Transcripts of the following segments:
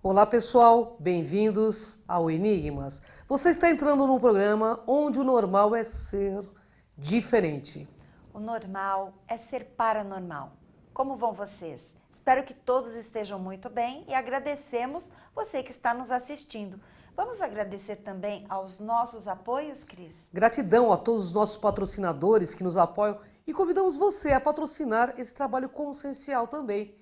Olá pessoal, bem-vindos ao Enigmas. Você está entrando num programa onde o normal é ser diferente. O normal é ser paranormal. Como vão vocês? Espero que todos estejam muito bem e agradecemos você que está nos assistindo. Vamos agradecer também aos nossos apoios, Cris? Gratidão a todos os nossos patrocinadores que nos apoiam e convidamos você a patrocinar esse trabalho consciencial também.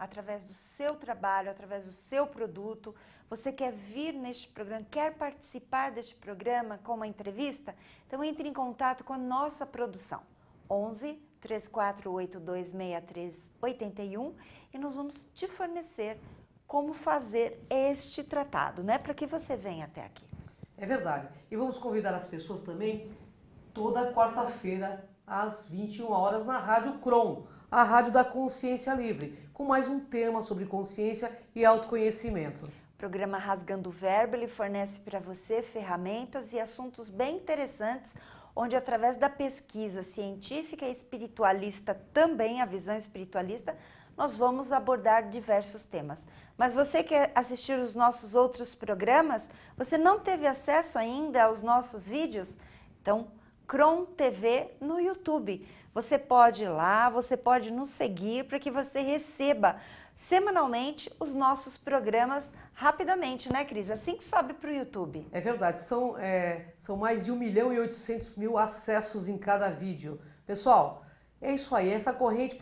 Através do seu trabalho, através do seu produto, você quer vir neste programa, quer participar deste programa com uma entrevista? Então entre em contato com a nossa produção, 11 3482 6381 e nós vamos te fornecer como fazer este tratado, né? Para que você venha até aqui. É verdade. E vamos convidar as pessoas também toda quarta-feira às 21 horas na Rádio Crom, a Rádio da Consciência Livre, com mais um tema sobre consciência e autoconhecimento. O programa Rasgando o Verbo, ele fornece para você ferramentas e assuntos bem interessantes, onde através da pesquisa científica e espiritualista, também a visão espiritualista, nós vamos abordar diversos temas. Mas você quer assistir os nossos outros programas? Você não teve acesso ainda aos nossos vídeos? Então, Crom TV no YouTube. Você pode ir lá, você pode nos seguir para que você receba semanalmente os nossos programas rapidamente, né, Cris? Assim que sobe para o YouTube. É verdade, são mais de 1.800.000 acessos em cada vídeo. Pessoal, é isso aí, essa corrente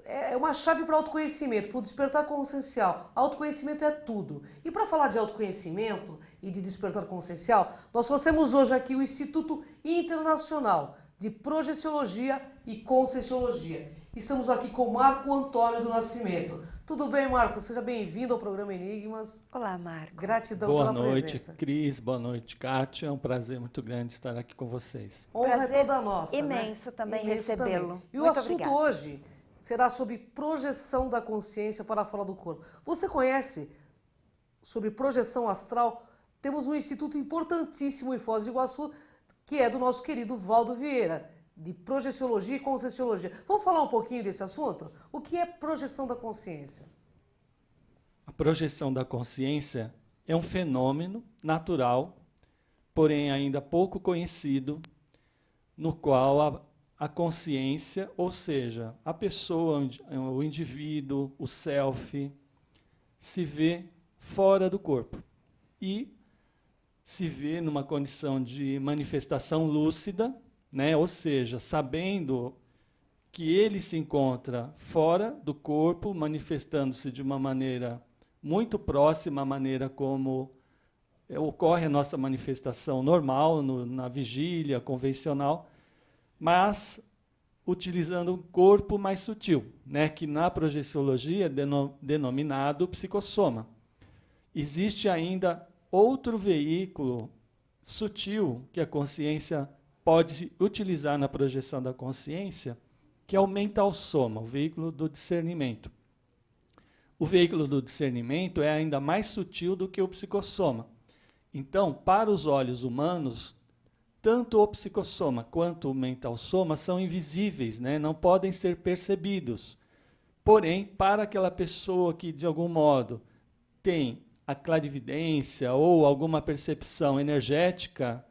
é uma chave para o autoconhecimento, para o despertar consciencial. Autoconhecimento é tudo. E para falar de autoconhecimento e de despertar consciencial, nós trouxemos hoje aqui o Instituto Internacional de Projeciologia e Conscienciologia. Estamos aqui com Marco Antônio do Nascimento. Tudo bem, Marco? Seja bem-vindo ao programa Enigmas. Olá, Marco. Gratidão Boa pela noite, presença. Cris. Boa noite, Kátia. É um prazer muito grande estar aqui com vocês. Honra Prazer é toda nossa, imenso, né? também Imenso recebê-lo. também. E o Muito assunto obrigada. hoje será sobre projeção da consciência para falar do corpo. Você conhece sobre projeção astral? Temos um instituto importantíssimo em Foz do Iguaçu, que é do nosso querido Valdo Vieira, de Projeciologia e Conscienciologia. Vamos falar um pouquinho desse assunto? O que é projeção da consciência? A projeção da consciência é um fenômeno natural, porém ainda pouco conhecido, no qual a consciência, ou seja, a pessoa, o indivíduo, o self, se vê fora do corpo e se vê numa condição de manifestação lúcida, né? Ou seja, sabendo que ele se encontra fora do corpo, manifestando-se de uma maneira muito próxima à maneira como ocorre a nossa manifestação normal, na vigília convencional, mas utilizando um corpo mais sutil, né? Que na projeciologia é denominado psicossoma. Existe ainda outro veículo sutil que a consciência pode utilizar na projeção da consciência, que é o mental soma, o veículo do discernimento. O veículo do discernimento é ainda mais sutil do que o psicossoma. Então, para os olhos humanos, tanto o psicossoma quanto o mental soma são invisíveis, né? Não podem ser percebidos. Porém, para aquela pessoa que, de algum modo, tem a clarividência ou alguma percepção energética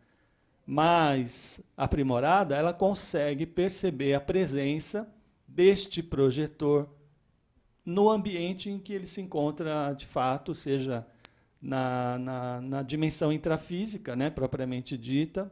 mais aprimorada, ela consegue perceber a presença deste projetor no ambiente em que ele se encontra de fato, seja na dimensão intrafísica, né, propriamente dita,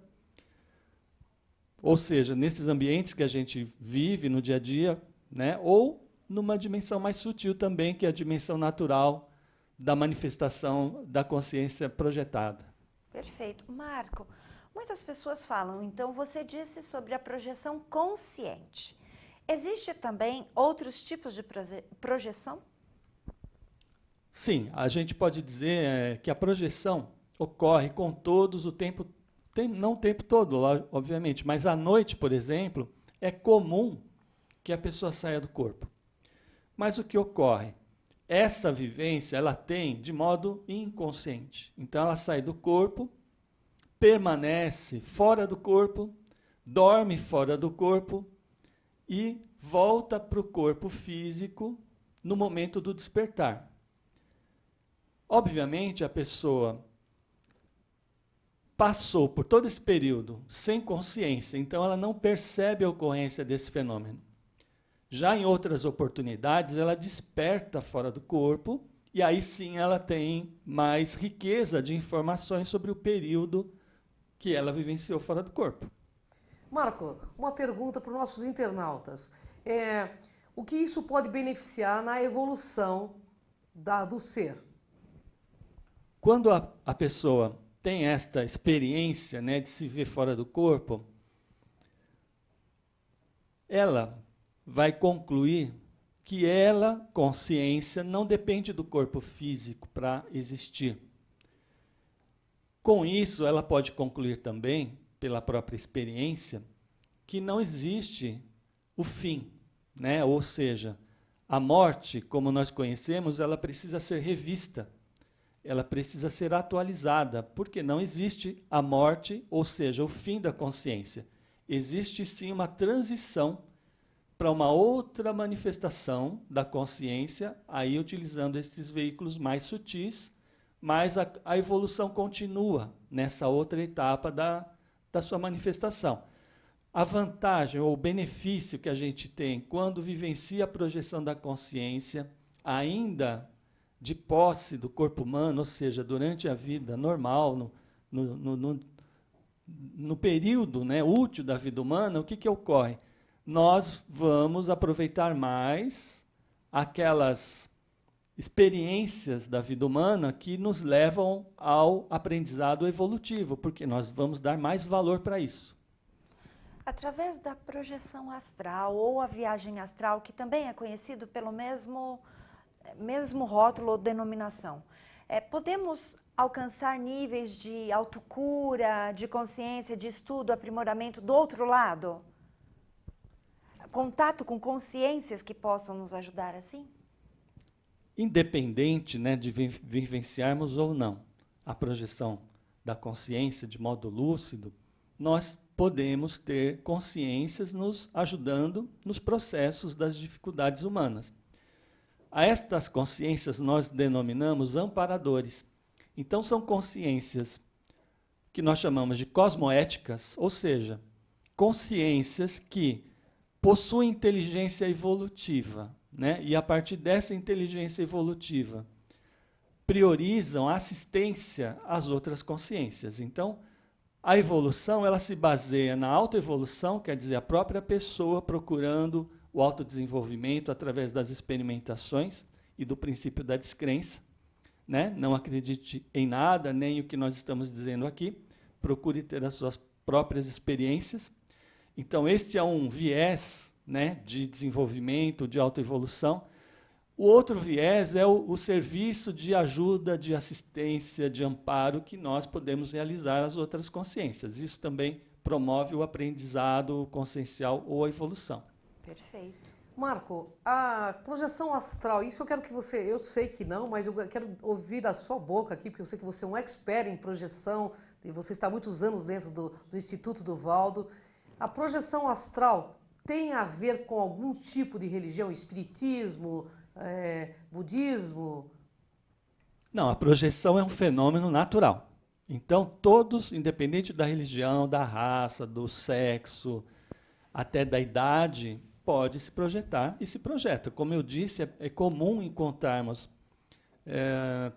ou seja, nesses ambientes que a gente vive no dia a dia, né, ou numa dimensão mais sutil também, que é a dimensão natural da manifestação da consciência projetada. Perfeito. Marco, muitas pessoas falam, então você disse sobre a projeção consciente. Existe também outros tipos de projeção? Sim, a gente pode dizer que a projeção ocorre com todos o tempo, não o tempo todo, obviamente, mas à noite, por exemplo, é comum que a pessoa saia do corpo. Mas o que ocorre? Essa vivência ela tem de modo inconsciente. Então ela sai do corpo, permanece fora do corpo, dorme fora do corpo e volta para o corpo físico no momento do despertar. Obviamente, a pessoa passou por todo esse período sem consciência, então ela não percebe a ocorrência desse fenômeno. Já em outras oportunidades, ela desperta fora do corpo, e aí sim ela tem mais riqueza de informações sobre o período que ela vivenciou fora do corpo. Marco, uma pergunta para os nossos internautas. O que isso pode beneficiar na evolução do ser? Quando a pessoa tem esta experiência, né, de se ver fora do corpo, ela vai concluir que ela, consciência, não depende do corpo físico para existir. Com isso, ela pode concluir também, pela própria experiência, que não existe o fim, né? Ou seja, a morte, como nós conhecemos, ela precisa ser revista, ela precisa ser atualizada, porque não existe a morte, ou seja, o fim da consciência. Existe sim uma transição para uma outra manifestação da consciência, aí utilizando esses veículos mais sutis, mas a evolução continua nessa outra etapa da sua manifestação. A vantagem ou o benefício que a gente tem quando vivencia a projeção da consciência, ainda de posse do corpo humano, ou seja, durante a vida normal, no período, né, útil da vida humana, o que ocorre? Nós vamos aproveitar mais aquelas experiências da vida humana que nos levam ao aprendizado evolutivo, porque nós vamos dar mais valor para isso. Através da projeção astral ou a viagem astral, que também é conhecido pelo mesmo rótulo ou denominação, podemos alcançar níveis de autocura, de consciência, de estudo, aprimoramento do outro lado? Contato com consciências que possam nos ajudar assim? Independente, né, de vivenciarmos ou não a projeção da consciência de modo lúcido, nós podemos ter consciências nos ajudando nos processos das dificuldades humanas. A estas consciências nós denominamos amparadores. Então são consciências que nós chamamos de cosmoéticas, ou seja, consciências que possuem inteligência evolutiva, né? E a partir dessa inteligência evolutiva priorizam a assistência às outras consciências. Então, a evolução ela se baseia na autoevolução, quer dizer, a própria pessoa procurando o autodesenvolvimento através das experimentações e do princípio da descrença, né? Não acredite em nada, nem o que nós estamos dizendo aqui, procure ter as suas próprias experiências. Então, este é um viés, né, de desenvolvimento, de autoevolução. O outro viés é o serviço de ajuda, de assistência, de amparo que nós podemos realizar às outras consciências. Isso também promove o aprendizado consciencial ou a evolução. Perfeito. Marco, a projeção astral, isso eu quero que você, eu sei que não, mas eu quero ouvir da sua boca aqui, porque eu sei que você é um expert em projeção, e você está há muitos anos dentro do Instituto do Valdo. A projeção astral tem a ver com algum tipo de religião, espiritismo, budismo? Não, a projeção é um fenômeno natural. Então, todos, independente da religião, da raça, do sexo, até da idade, pode se projetar e se projeta. Como eu disse, é comum encontrarmos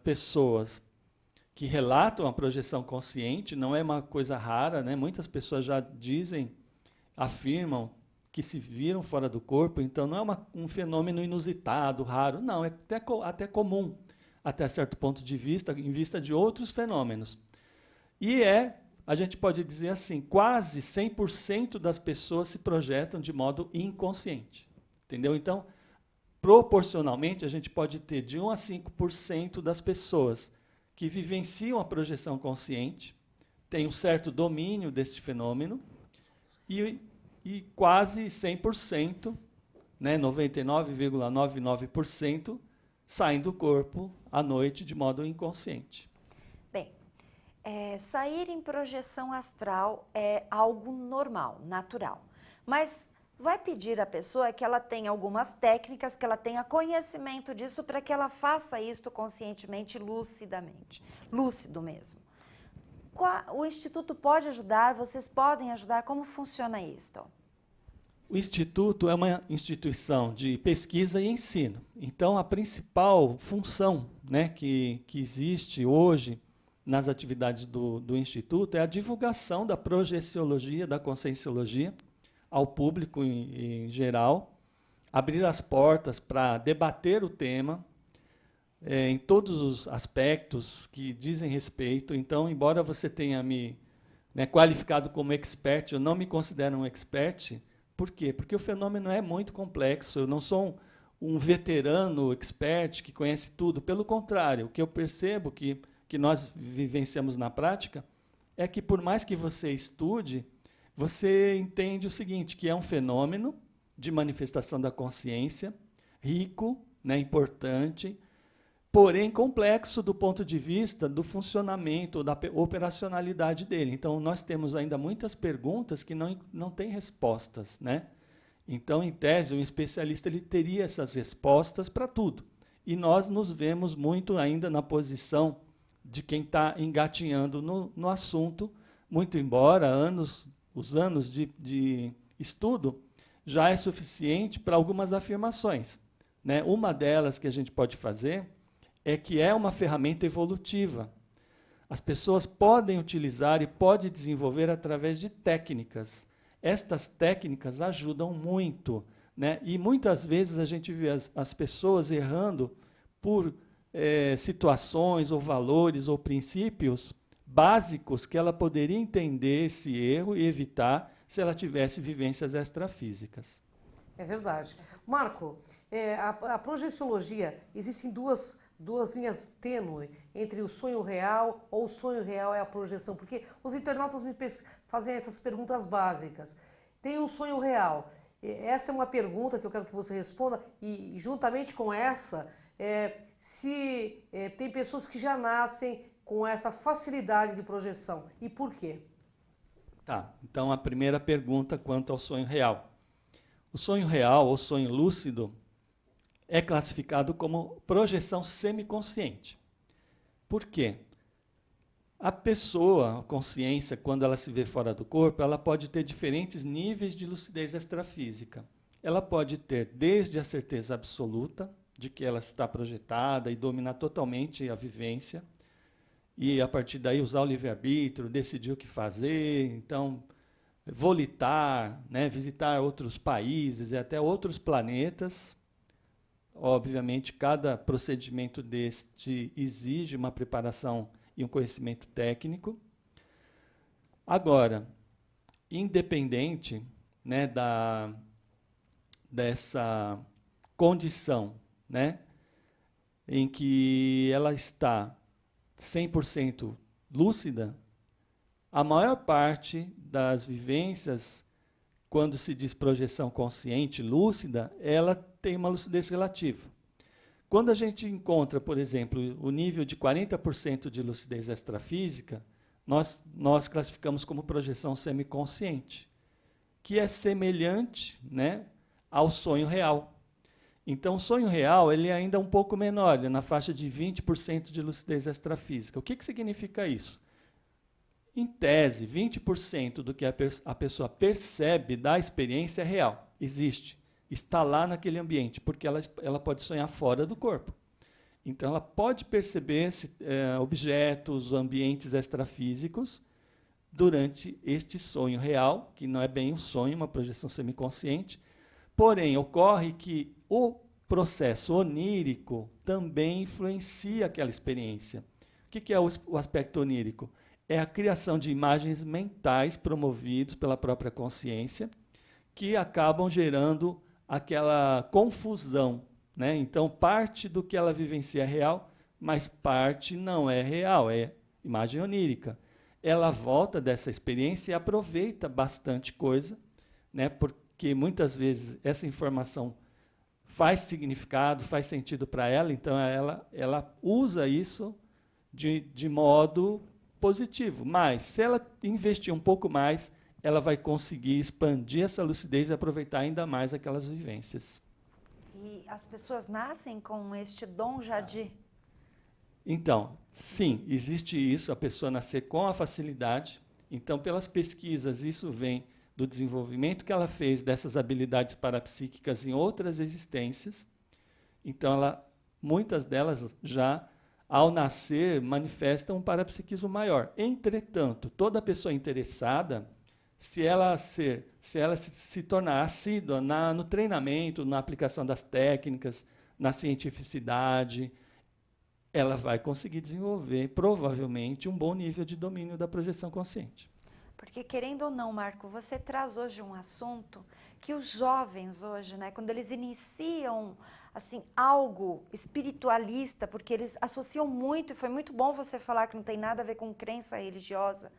pessoas que relatam a projeção consciente, não é uma coisa rara, né? Muitas pessoas já afirmam que se viram fora do corpo, então não é um fenômeno inusitado, raro, não, é até comum, até certo ponto de vista, em vista de outros fenômenos. E a gente pode dizer assim, quase 100% das pessoas se projetam de modo inconsciente, entendeu? Então, proporcionalmente, a gente pode ter de 1 a 5% das pessoas que vivenciam a projeção consciente, têm um certo domínio desse fenômeno, e quase 100%, né, 99,99%, saem do corpo à noite de modo inconsciente. Bem, sair em projeção astral é algo normal, natural. Mas vai pedir à pessoa que ela tenha algumas técnicas, que ela tenha conhecimento disso para que ela faça isto conscientemente, lucidamente, lúcido mesmo. O Instituto pode ajudar, vocês podem ajudar, como funciona isto? O Instituto é uma instituição de pesquisa e ensino. Então, a principal função, né, que existe hoje nas atividades do Instituto é a divulgação da projeciologia, da conscienciologia ao público em geral, abrir as portas para debater o tema em todos os aspectos que dizem respeito. Então, embora você tenha me qualificado como expert, eu não me considero um expert. Por quê? Porque o fenômeno é muito complexo. Eu não sou um veterano expert que conhece tudo. Pelo contrário, o que eu percebo que nós vivenciamos na prática é que, por mais que você estude, você entende o seguinte, que é um fenômeno de manifestação da consciência, rico, importante, porém complexo do ponto de vista do funcionamento, da operacionalidade dele. Então, nós temos ainda muitas perguntas que não têm respostas, né? Então, em tese, um especialista ele teria essas respostas para tudo. E nós nos vemos muito ainda na posição de quem está engatinhando no assunto, muito embora os anos de estudo já é suficiente para algumas afirmações, né? Uma delas que a gente pode fazer é que é uma ferramenta evolutiva. As pessoas podem utilizar e podem desenvolver através de técnicas. Estas técnicas ajudam muito, né? E muitas vezes a gente vê as pessoas errando por situações ou valores ou princípios básicos que ela poderia entender esse erro e evitar se ela tivesse vivências extrafísicas. É verdade. Marco, a projeciologia, existem duas linhas tênues entre o sonho real ou o sonho real é a projeção, porque os internautas me fazem essas perguntas básicas. Tem o sonho real. Essa é uma pergunta que eu quero que você responda e, juntamente com essa, se tem pessoas que já nascem com essa facilidade de projeção e por quê? Tá, então a primeira pergunta quanto ao sonho real. O sonho real ou sonho lúcido é classificado como projeção semiconsciente. Por quê? A pessoa, a consciência, quando ela se vê fora do corpo, ela pode ter diferentes níveis de lucidez extrafísica. Ela pode ter desde a certeza absoluta de que ela está projetada e dominar totalmente a vivência, e a partir daí usar o livre-arbítrio, decidir o que fazer, então volitar, visitar outros países e até outros planetas. Obviamente, cada procedimento deste exige uma preparação e um conhecimento técnico. Agora, independente dessa condição em que ela está 100% lúcida, a maior parte das vivências, quando se diz projeção consciente lúcida, ela tem uma lucidez relativa. Quando a gente encontra, por exemplo, o nível de 40% de lucidez extrafísica, nós classificamos como projeção semiconsciente, que é semelhante ao sonho real. Então, o sonho real ele é ainda um pouco menor, ele é na faixa de 20% de lucidez extrafísica. O que significa isso? Em tese, 20% do que a pessoa percebe da experiência é real, existe, está lá naquele ambiente, porque ela pode sonhar fora do corpo. Então, ela pode perceber objetos, ambientes extrafísicos durante este sonho real, que não é bem um sonho, uma projeção semiconsciente. Porém, ocorre que o processo onírico também influencia aquela experiência. O que é o aspecto onírico? É a criação de imagens mentais promovidos pela própria consciência, que acabam gerando aquela confusão. Então, parte do que ela vivencia é real, mas parte não é real, é imagem onírica. Ela volta dessa experiência e aproveita bastante coisa, porque muitas vezes essa informação faz significado, faz sentido para ela, então ela usa isso de modo positivo. Mas, se ela investir um pouco mais, ela vai conseguir expandir essa lucidez e aproveitar ainda mais aquelas vivências. E as pessoas nascem com este dom já de... Então, sim, existe isso, a pessoa nascer com a facilidade. Então, pelas pesquisas, isso vem do desenvolvimento que ela fez dessas habilidades parapsíquicas em outras existências. Então, muitas delas já, ao nascer, manifestam um parapsiquismo maior. Entretanto, toda pessoa interessada, se ela se tornar assídua no treinamento, na aplicação das técnicas, na cientificidade, ela vai conseguir desenvolver, provavelmente, um bom nível de domínio da projeção consciente. Porque, querendo ou não, Marco, você traz hoje um assunto que os jovens hoje, né, quando eles iniciam assim, algo espiritualista, porque eles associam muito, e foi muito bom você falar que não tem nada a ver com crença religiosa,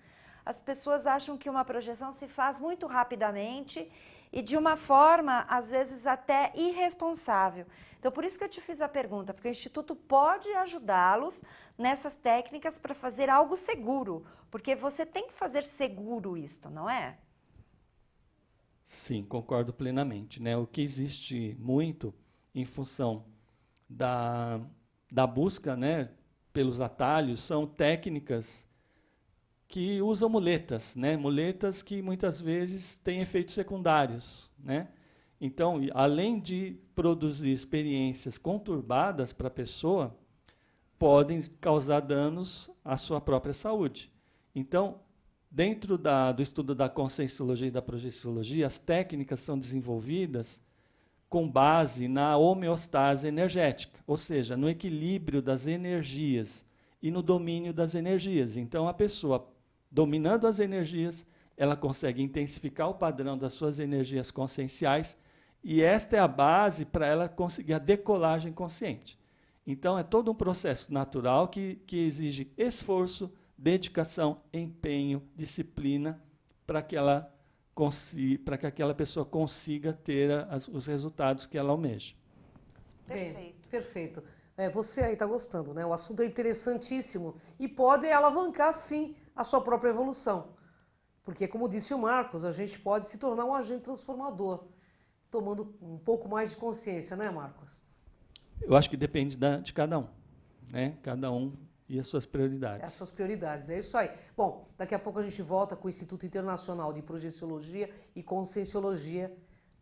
as pessoas acham que uma projeção se faz muito rapidamente e de uma forma, às vezes, até irresponsável. Então, por isso que eu te fiz a pergunta, porque o Instituto pode ajudá-los nessas técnicas para fazer algo seguro, porque você tem que fazer seguro isto, não é? Sim, concordo plenamente, né? O que existe muito em função da busca, né, pelos atalhos são técnicas que usam muletas, né? Muletas que muitas vezes têm efeitos secundários, né? Então, além de produzir experiências conturbadas para a pessoa, podem causar danos à sua própria saúde. Então, dentro do estudo da conscienciologia e da projeciologia, as técnicas são desenvolvidas com base na homeostase energética, ou seja, no equilíbrio das energias e no domínio das energias. Então, a pessoa, dominando as energias, ela consegue intensificar o padrão das suas energias conscienciais, e esta é a base para ela conseguir a decolagem consciente. Então, é todo um processo natural que exige esforço, dedicação, empenho, disciplina, para que aquela pessoa consiga ter os resultados que ela almeja. Perfeito. Bem, perfeito. Você aí está gostando, né? O assunto é interessantíssimo e pode alavancar, sim, a sua própria evolução. Porque, como disse o Marcos, a gente pode se tornar um agente transformador, tomando um pouco mais de consciência, né, Marcos? Eu acho que depende de cada um, né? Cada um e as suas prioridades. As suas prioridades, é isso aí. Bom, daqui a pouco a gente volta com o Instituto Internacional de Projeciologia e Conscienciologia,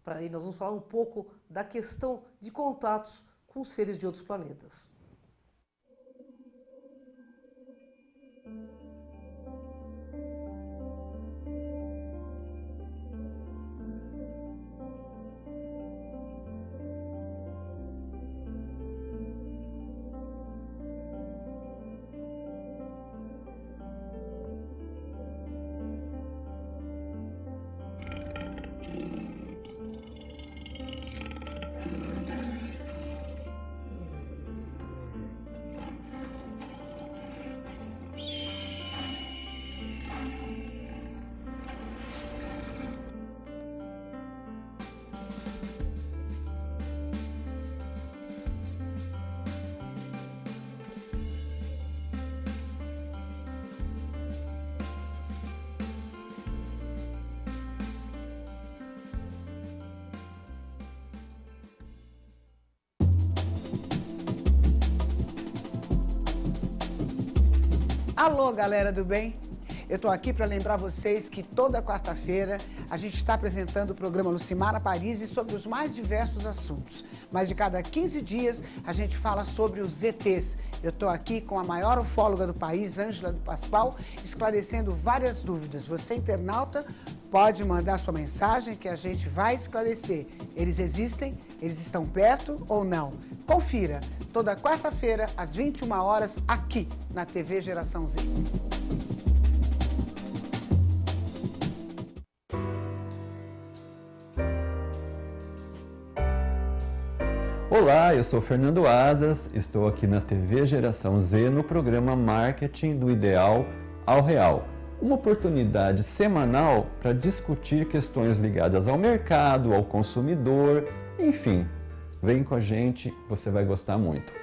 aí nós vamos falar um pouco da questão de contatos com seres de outros planetas. Alô, galera do bem? Eu estou aqui para lembrar vocês que toda quarta-feira a gente está apresentando o programa Lucimara Paris sobre os mais diversos assuntos. Mas de cada 15 dias a gente fala sobre os ETs. Eu estou aqui com a maior ufóloga do país, Ângela do Pascoal, esclarecendo várias dúvidas. Você, internauta, pode mandar sua mensagem que a gente vai esclarecer. Eles existem? Eles estão perto ou não? Confira, toda quarta-feira, às 21 horas, aqui na TV Geração Z. Olá, eu sou Fernando Adas, estou aqui na TV Geração Z no programa Marketing do Ideal ao Real. Uma oportunidade semanal para discutir questões ligadas ao mercado, ao consumidor, enfim. Vem com a gente, você vai gostar muito.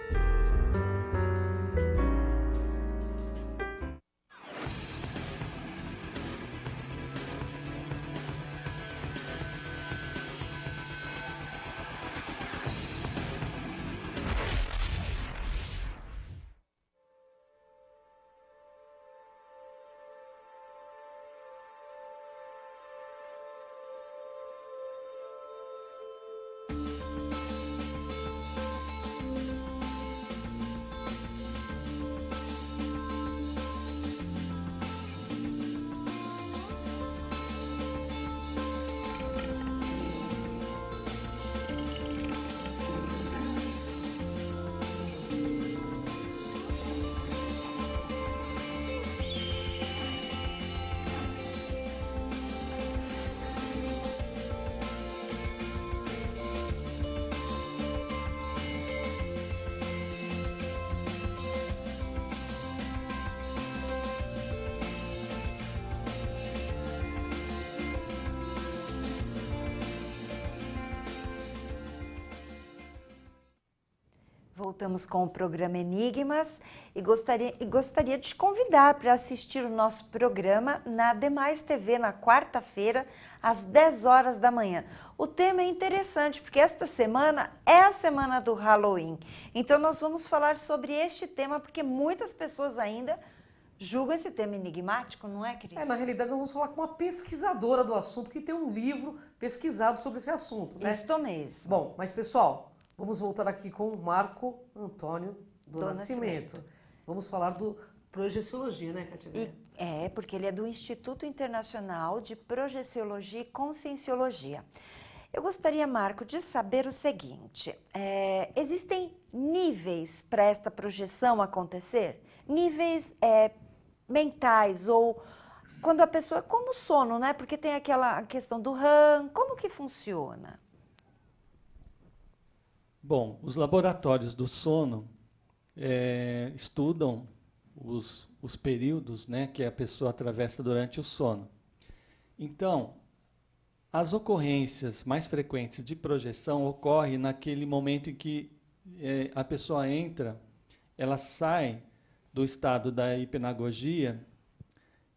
Voltamos com o programa Enigmas e gostaria de te convidar para assistir o nosso programa na Demais TV na quarta-feira, às 10 horas da manhã. O tema é interessante porque esta semana é a semana do Halloween. Então nós vamos falar sobre este tema porque muitas pessoas ainda julgam esse tema enigmático, não é, Cris? Na realidade, nós vamos falar com uma pesquisadora do assunto que tem um livro pesquisado sobre esse assunto, né? Isto mesmo. Bom, mas pessoal, vamos voltar aqui com o Marco Antônio do Nascimento. Vamos falar do projeciologia, né, Katia? Porque ele é do Instituto Internacional de Projeciologia e Conscienciologia. Eu gostaria, Marco, de saber o seguinte, existem níveis para esta projeção acontecer? Níveis mentais ou quando a pessoa, como o sono, né? Porque tem aquela questão do REM, como que funciona? Bom, os laboratórios do sono estudam os períodos, né, que a pessoa atravessa durante o sono. Então, as ocorrências mais frequentes de projeção ocorrem naquele momento em que a pessoa entra, ela sai do estado da hipnagogia,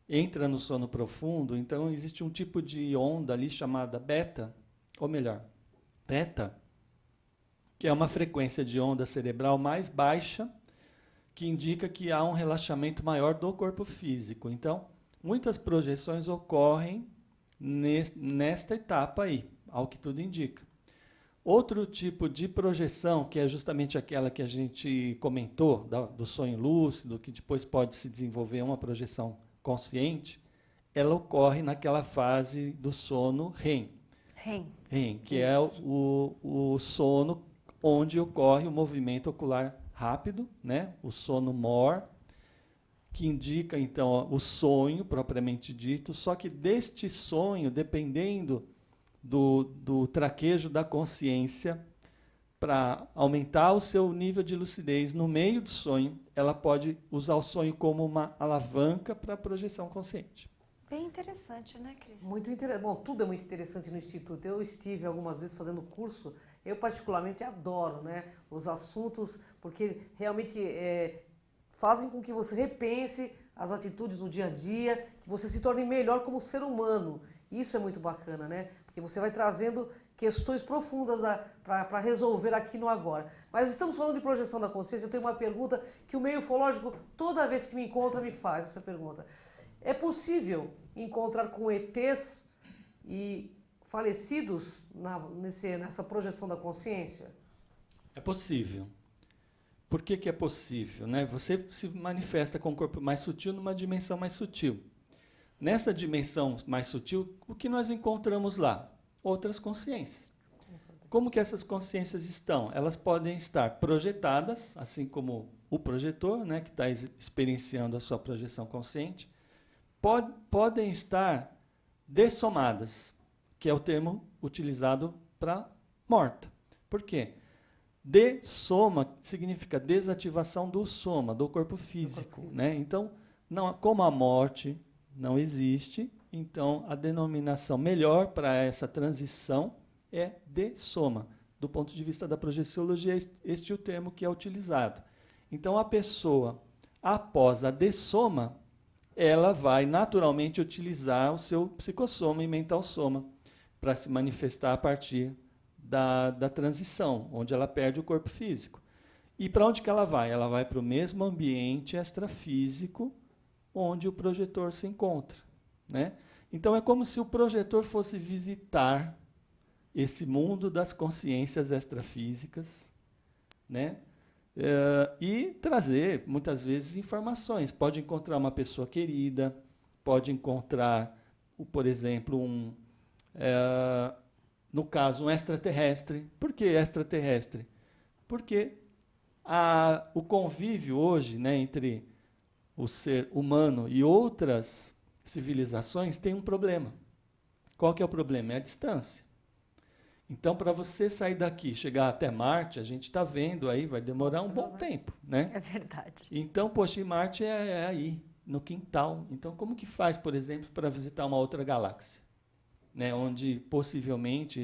entra no sono profundo. Então existe um tipo de onda ali chamada beta, ou melhor, teta, que é uma frequência de onda cerebral mais baixa, que indica que há um relaxamento maior do corpo físico. Então, muitas projeções ocorrem nesta etapa aí, ao que tudo indica. Outro tipo de projeção, que é justamente aquela que a gente comentou, do sonho lúcido, que depois pode se desenvolver uma projeção consciente, ela ocorre naquela fase do sono REM. REM, que é o sono onde ocorre o movimento ocular rápido, né? O sono MOR, que indica, então, o sonho propriamente dito, só que deste sonho, dependendo do traquejo da consciência, para aumentar o seu nível de lucidez no meio do sonho, ela pode usar o sonho como uma alavanca para a projeção consciente. Bem interessante, né, Cris? Muito interessante. Bom, tudo é muito interessante no Instituto. Eu estive algumas vezes fazendo curso, eu particularmente adoro, né, os assuntos, porque realmente fazem com que você repense as atitudes no dia a dia, que você se torne melhor como ser humano. Isso é muito bacana, né? Porque você vai trazendo questões profundas para resolver aqui no agora. Mas estamos falando de projeção da consciência, eu tenho uma pergunta que o meio ufológico, toda vez que me encontra, me faz essa pergunta. É possível encontrar com ETs e falecidos nessa projeção da consciência? É possível. Por que é possível, né? Você se manifesta com o corpo mais sutil numa dimensão mais sutil. Nessa dimensão mais sutil, o que nós encontramos lá? Outras consciências. Como que essas consciências estão? Elas podem estar projetadas, assim como o projetor, né, que está experienciando a sua projeção consciente, podem estar dessomadas, que é o termo utilizado para morta. Por quê? Dessoma significa desativação do soma, do corpo físico. Né? Então, como a morte não existe, então a denominação melhor para essa transição é dessoma. Do ponto de vista da projeciologia, este é o termo que é utilizado. Então, a pessoa, após a dessoma, ela vai naturalmente utilizar o seu psicossoma e mental soma para se manifestar a partir da transição, onde ela perde o corpo físico. E para onde que ela vai? Ela vai para o mesmo ambiente extrafísico onde o projetor se encontra. Né? Então, é como se o projetor fosse visitar esse mundo das consciências extrafísicas, né? E trazer, muitas vezes, informações. Pode encontrar uma pessoa querida, pode encontrar, por exemplo, no caso, um extraterrestre. Por que extraterrestre? Porque o convívio hoje, né, entre o ser humano e outras civilizações tem um problema. Qual que é o problema? É a distância. Então, para você sair daqui, chegar até Marte, a gente está vendo aí, vai demorar um bom tempo, né? É verdade. Então, poxa, e Marte é aí, no quintal. Então, como que faz, por exemplo, para visitar uma outra galáxia? Né? Onde, possivelmente,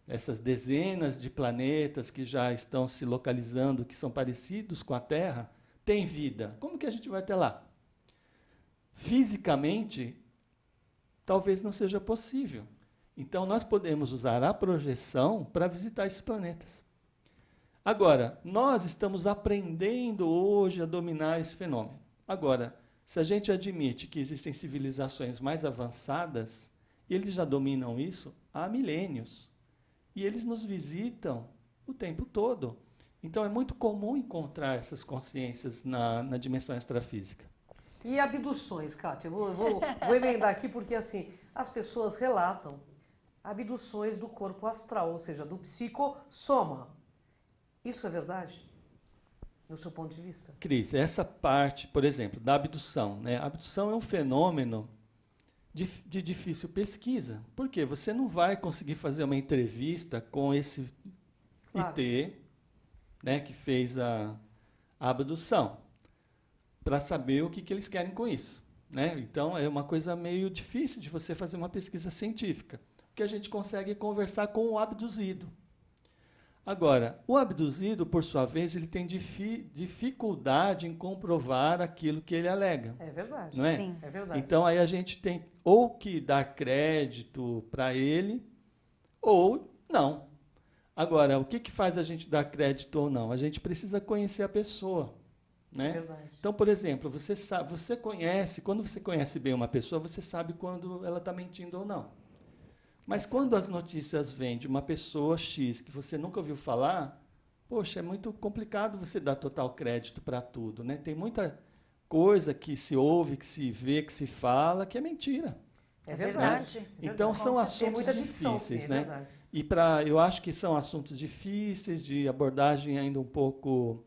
essas dezenas de planetas que já estão se localizando, que são parecidos com a Terra, têm vida. Como que a gente vai até lá? Fisicamente, talvez não seja possível. Então, nós podemos usar a projeção para visitar esses planetas. Agora, nós estamos aprendendo hoje a dominar esse fenômeno. Agora, se a gente admite que existem civilizações mais avançadas, eles já dominam isso há milênios. E eles nos visitam o tempo todo. Então, é muito comum encontrar essas consciências na dimensão extrafísica. E abduções, Kátia? Eu vou emendar aqui porque, assim, as pessoas relatam abduções do corpo astral, ou seja, do psicossoma. Isso é verdade? No seu ponto de vista? Cris, essa parte, por exemplo, da abdução, né? A abdução é um fenômeno de difícil pesquisa. Por quê? Você não vai conseguir fazer uma entrevista com esse IT, né, que fez a abdução, para saber o que eles querem com isso, né? Então, é uma coisa meio difícil de você fazer uma pesquisa científica. O que a gente consegue é conversar com o abduzido. Agora, o abduzido, por sua vez, ele tem dificuldade em comprovar aquilo que ele alega. É verdade. Não é? Sim. É verdade. Então, aí a gente tem ou que dar crédito para ele, ou não. Agora, o que faz a gente dar crédito ou não? A gente precisa conhecer a pessoa. Né? É verdade. Então, por exemplo, você conhece, quando você conhece bem uma pessoa, você sabe quando ela está mentindo ou não. Mas quando as notícias vêm de uma pessoa X que você nunca ouviu falar, poxa, é muito complicado você dar total crédito para tudo, né? Tem muita coisa que se ouve, que se vê, que se fala, que é mentira. É verdade. verdade. Então, são Tem assuntos muita ficção, sim, difíceis, é né? verdade. E eu acho que são assuntos difíceis, de abordagem ainda um pouco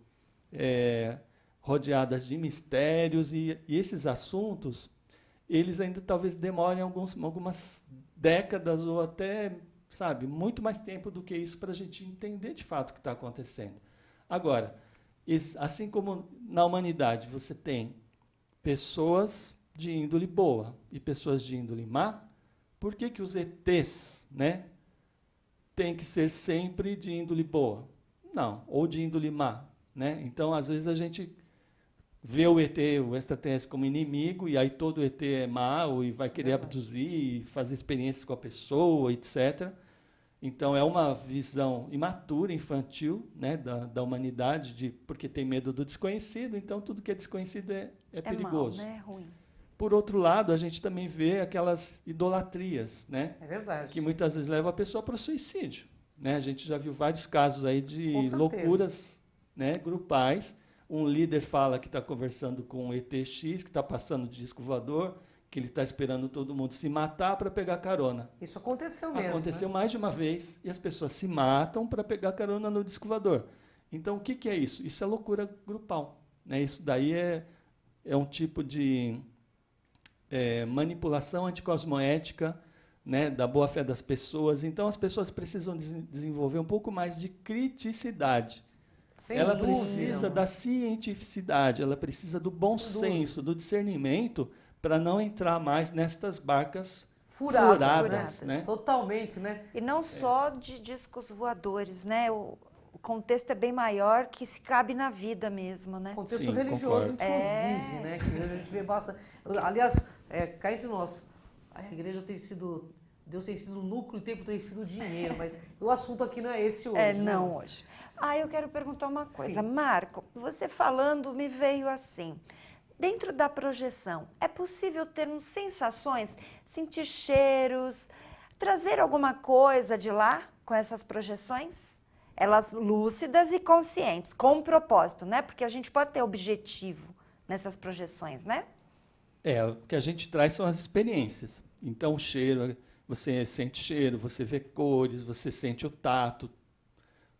rodeadas de mistérios, e esses assuntos, eles ainda talvez demorem algumas décadas ou até, sabe, muito mais tempo do que isso para a gente entender de fato o que está acontecendo. Agora, assim como na humanidade você tem pessoas de índole boa e pessoas de índole má, por que os ETs, né, têm que ser sempre de índole boa? Não, ou de índole má, né? Então, às vezes a gente vê o ET, o extraterrestre, como inimigo, e aí todo ET é mau e vai querer abduzir e fazer experiências com a pessoa, etc. Então, é uma visão imatura, infantil, né, da humanidade, porque tem medo do desconhecido, então tudo que é desconhecido é perigoso. Mal, né? É ruim. Por outro lado, a gente também vê aquelas idolatrias, né, É verdade. que muitas vezes levam a pessoa para o suicídio. Né? A gente já viu vários casos aí Com de certeza. loucuras, né, grupais. Um líder fala que está conversando com um ETX, que está passando de disco voador, que ele está esperando todo mundo se matar para pegar carona. Isso aconteceu mesmo. Aconteceu né? mais de uma vez, e as pessoas se matam para pegar carona no disco voador. Então, o que é isso? Isso é loucura grupal. Né? Isso daí é um tipo de manipulação anticosmoética, né, da boa-fé das pessoas. Então, as pessoas precisam desenvolver um pouco mais de criticidade. Sem Ela dúvida. precisa da cientificidade, ela precisa do bom senso, do discernimento, para não entrar mais nestas barcas furadas, né? Totalmente, né? E não só de discos voadores, né? O contexto é bem maior, que se cabe na vida mesmo, né? Contexto Sim, religioso, concordo. inclusive, né? Que a gente vê bastante. Aliás, cá entre nós, a igreja tem sido... Deus tem sido lucro e o tempo tem sido dinheiro, mas o assunto aqui não é esse hoje. Não hoje. Eu quero perguntar uma coisa. Sim. Marco, você falando me veio assim. Dentro da projeção, é possível termos sensações, sentir cheiros, trazer alguma coisa de lá com essas projeções? Elas lúcidas e conscientes, com um propósito, né? Porque a gente pode ter objetivo nessas projeções, né? O que a gente traz são as experiências. Então, o cheiro, você sente cheiro, você vê cores, você sente o tato.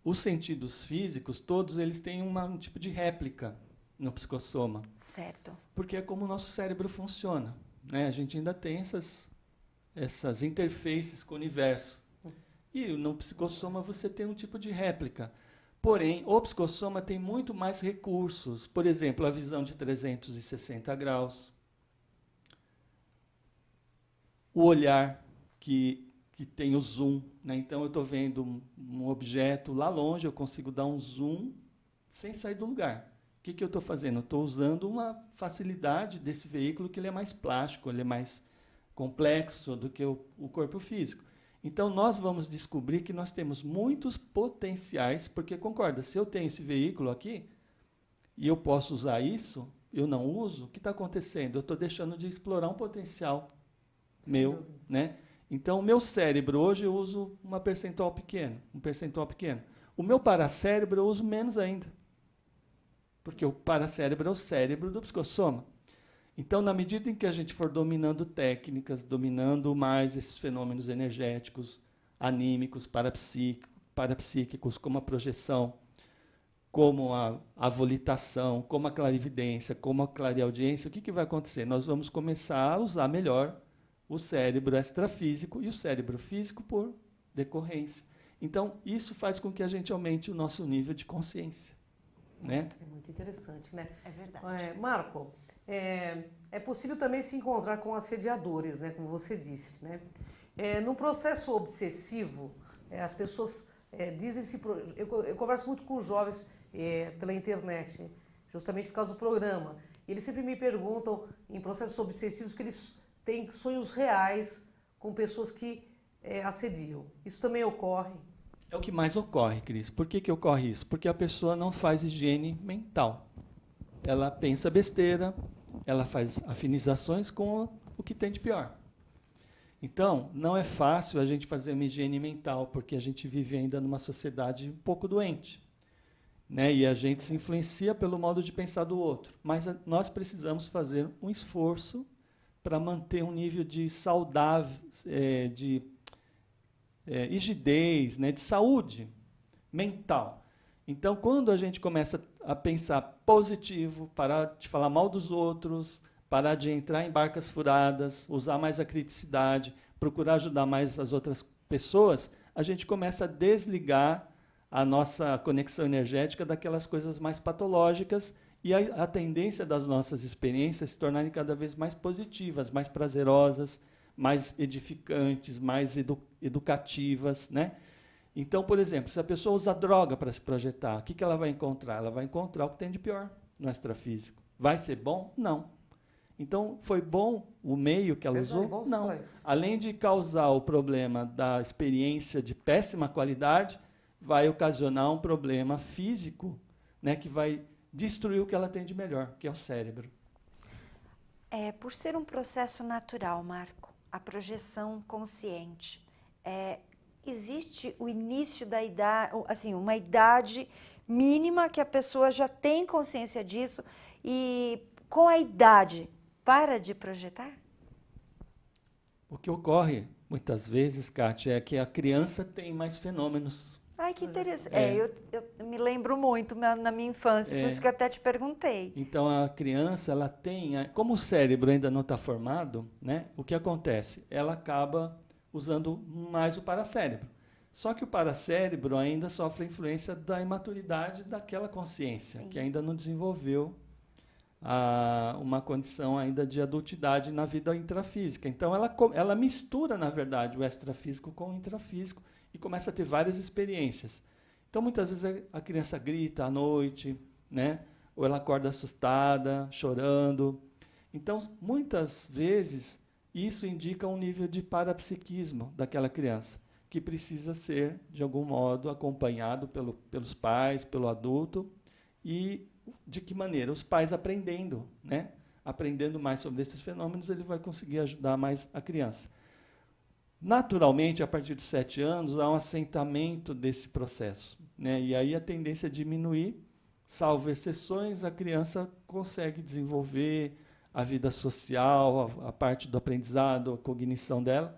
Os sentidos físicos, todos eles têm um tipo de réplica no psicossoma. Certo. Porque é como o nosso cérebro funciona. Né? A gente ainda tem essas interfaces com o universo. E no psicossoma você tem um tipo de réplica. Porém, o psicossoma tem muito mais recursos. Por exemplo, a visão de 360 graus. O olhar, que que tem o zoom, né? Então eu estou vendo um objeto lá longe, eu consigo dar um zoom sem sair do lugar. O que eu estou fazendo? Eu estou usando uma facilidade desse veículo que ele é mais plástico, ele é mais complexo do que o corpo físico. Então nós vamos descobrir que nós temos muitos potenciais, porque concorda, se eu tenho esse veículo aqui e eu posso usar isso, eu não uso, o que está acontecendo? Eu estou deixando de explorar um potencial meu, né? Então, o meu cérebro, hoje eu uso um percentual pequeno. O meu paracérebro eu uso menos ainda. Porque o paracérebro é o cérebro do psicossoma. Então, na medida em que a gente for dominando técnicas, dominando mais esses fenômenos energéticos, anímicos, parapsíquicos, como a projeção, como a volitação, como a clarividência, como a clareaudiência, o que vai acontecer? Nós vamos começar a usar melhor o cérebro extrafísico e o cérebro físico por decorrência. Então, isso faz com que a gente aumente o nosso nível de consciência. Né? É muito interessante, né? É verdade. Marco, é possível também se encontrar com assediadores, né? Como você disse, né? No processo obsessivo, as pessoas dizem-se... Eu converso muito com jovens pela internet, justamente por causa do programa. Eles sempre me perguntam, em processos obsessivos, que eles têm sonhos reais com pessoas que assediam. Isso também ocorre? É o que mais ocorre, Cris. Por que ocorre isso? Porque a pessoa não faz higiene mental. Ela pensa besteira, ela faz afinizações com o que tem de pior. Então, não é fácil a gente fazer uma higiene mental, porque a gente vive ainda numa sociedade um pouco doente. Né? E a gente se influencia pelo modo de pensar do outro. Mas nós precisamos fazer um esforço para manter um nível de saudável, de rigidez, né, de saúde mental. Então, quando a gente começa a pensar positivo, parar de falar mal dos outros, parar de entrar em barcas furadas, usar mais a criticidade, procurar ajudar mais as outras pessoas, a gente começa a desligar a nossa conexão energética daquelas coisas mais patológicas e a tendência das nossas experiências se tornarem cada vez mais positivas, mais prazerosas, mais edificantes, mais educativas, né? Então, por exemplo, se a pessoa usa droga para se projetar, o que ela vai encontrar? Ela vai encontrar o que tem de pior no extrafísico. Vai ser bom? Não. Então, foi bom o meio que ela usou? Não. Além de causar o problema da experiência de péssima qualidade, vai ocasionar um problema físico, né, que vai destruir o que ela tem de melhor, que é o cérebro. Por ser um processo natural, Marco, a projeção consciente, existe o início da idade, assim, uma idade mínima que a pessoa já tem consciência disso e com a idade para de projetar? O que ocorre muitas vezes, Kátia, é que a criança tem mais fenômenos. Ai, que interessante. Eu me lembro muito na minha infância, por isso que eu até te perguntei. Então, a criança, ela tem... Como o cérebro ainda não está formado, né, o que acontece? Ela acaba usando mais o paracérebro. Só que o paracérebro ainda sofre a influência da imaturidade daquela consciência, Sim. que ainda não desenvolveu uma condição ainda de adultidade na vida intrafísica. Então, ela mistura, na verdade, o extrafísico com o intrafísico, e começa a ter várias experiências. Então, muitas vezes a criança grita à noite, né? Ou ela acorda assustada, chorando. Então, muitas vezes, isso indica um nível de parapsiquismo daquela criança, que precisa ser, de algum modo, acompanhado pelos pais, pelo adulto. E de que maneira? Os pais aprendendo, né? Aprendendo mais sobre esses fenômenos, ele vai conseguir ajudar mais a criança. Naturalmente, a partir dos 7 anos, há um assentamento desse processo, né? E aí a tendência é diminuir, salvo exceções, a criança consegue desenvolver a vida social, a parte do aprendizado, a cognição dela,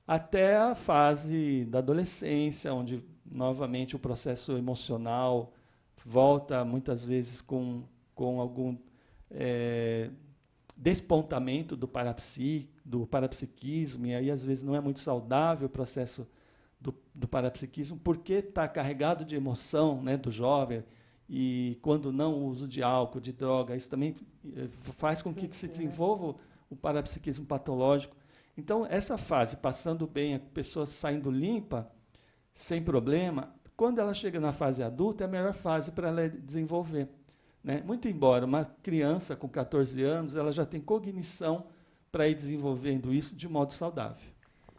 até a fase da adolescência, onde, novamente, o processo emocional volta, muitas vezes, com algum despontamento do parapsiquismo, e aí às vezes não é muito saudável o processo do parapsiquismo, porque está carregado de emoção, né, do jovem, e quando não o uso de álcool, de droga, isso também faz com que se desenvolva o parapsiquismo patológico. Então, essa fase, passando bem, a pessoa saindo limpa, sem problema, quando ela chega na fase adulta, é a melhor fase para ela desenvolver. Né? Muito embora uma criança com 14 anos, ela já tem cognição para ir desenvolvendo isso de modo saudável.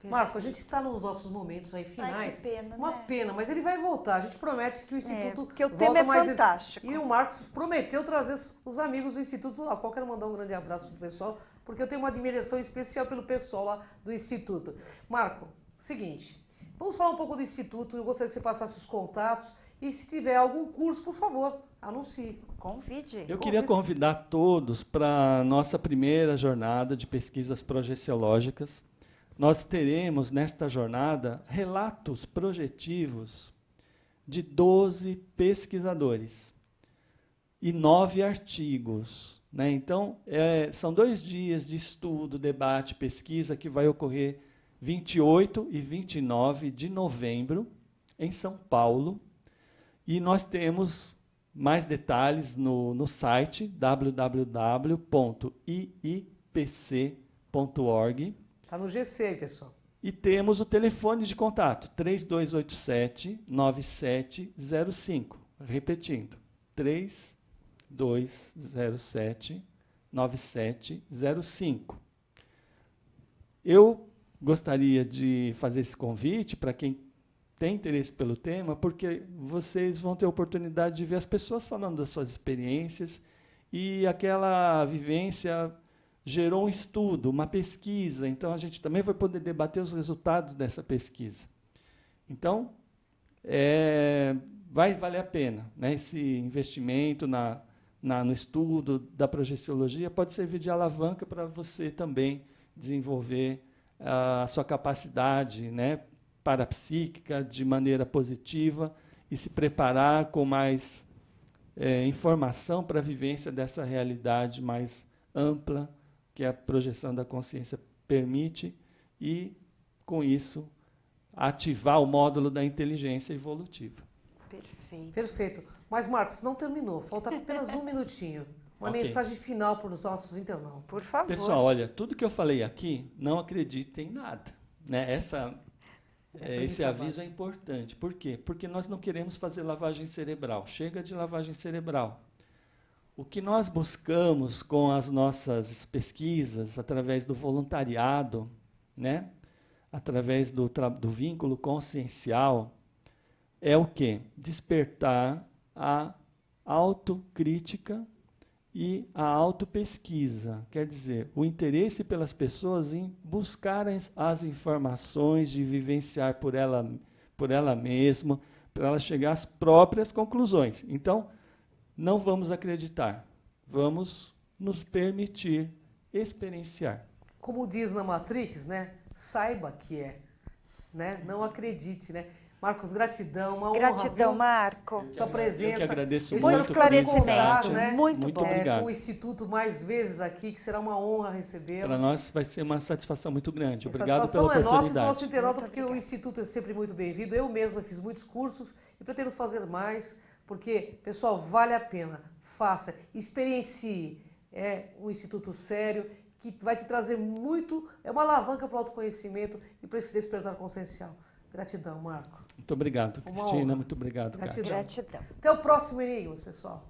Marco, a gente está nos nossos momentos aí finais. Ai, que pena, Uma né? pena, mas ele vai voltar. A gente promete que o Instituto porque o volta tema é mais vezes. fantástico. E o Marcos prometeu trazer os amigos do Instituto. A qual quero mandar um grande abraço pro pessoal, porque eu tenho uma admiração especial pelo pessoal lá do Instituto. Marco, seguinte, vamos falar um pouco do Instituto. Eu gostaria que você passasse os contatos e se tiver algum curso, por favor, anuncie. Convide. Eu queria convidar todos para a nossa primeira jornada de pesquisas projeciológicas. Nós teremos, nesta jornada, relatos projetivos de 12 pesquisadores e 9 artigos. Né? Então, são 2 dias de estudo, debate, pesquisa, que vai ocorrer 28 e 29 de novembro, em São Paulo. E nós temos mais detalhes no site www.iipc.org. Tá no GC aí, pessoal. E temos o telefone de contato, 3287-9705. Repetindo, 3207-9705. Eu gostaria de fazer esse convite para quem tem interesse pelo tema, porque vocês vão ter a oportunidade de ver as pessoas falando das suas experiências e aquela vivência gerou um estudo, uma pesquisa, então a gente também vai poder debater os resultados dessa pesquisa. Então, vai valer a pena, né? Esse investimento no estudo da projeciologia pode servir de alavanca para você também desenvolver a sua capacidade, né, parapsíquica de maneira positiva e se preparar com mais informação para a vivência dessa realidade mais ampla que a projeção da consciência permite e, com isso, ativar o módulo da inteligência evolutiva. Perfeito. Perfeito. Mas, Marcos, não terminou. Falta apenas um minutinho. Uma Ok. mensagem final para os nossos internautas. Por favor. Pessoal, olha, tudo que eu falei aqui, não acreditem em nada. Né? Esse premissa aviso básica. é importante. Por quê? Porque nós não queremos fazer lavagem cerebral. Chega de lavagem cerebral. O que nós buscamos com as nossas pesquisas, através do voluntariado, né? Através do vínculo consciencial, é o quê? Despertar a autocrítica e a autopesquisa. Quer dizer, o interesse pelas pessoas em buscar as informações, de vivenciar por ela mesma, para ela chegar às próprias conclusões. Então, não vamos acreditar, vamos nos permitir experienciar. Como diz na Matrix, né? Saiba que é, né? Não acredite, né? Marcos, gratidão, uma honra. Gratidão, viu? Marco. Sua presença. Eu que agradeço Eu muito. espero por poder esse contar, convite. né? Muito bom. obrigado. Com o Instituto mais vezes aqui, que será uma honra recebê-los. Para nós vai ser uma satisfação muito grande. A Obrigado satisfação pela é nossa e do oportunidade. nosso internauta, Muito porque o obrigada. Instituto é sempre muito bem-vindo. Eu mesma fiz muitos cursos e pretendo fazer mais, porque, pessoal, vale a pena. Faça, experiencie. É um instituto sério que vai te trazer muito, é uma alavanca para o autoconhecimento e para esse despertar consciencial. Gratidão, Marco. Muito obrigado, Uma Cristina. honra. Muito obrigado, Kátia. Gratidão. Gratidão. Até o próximo Enigmas, pessoal.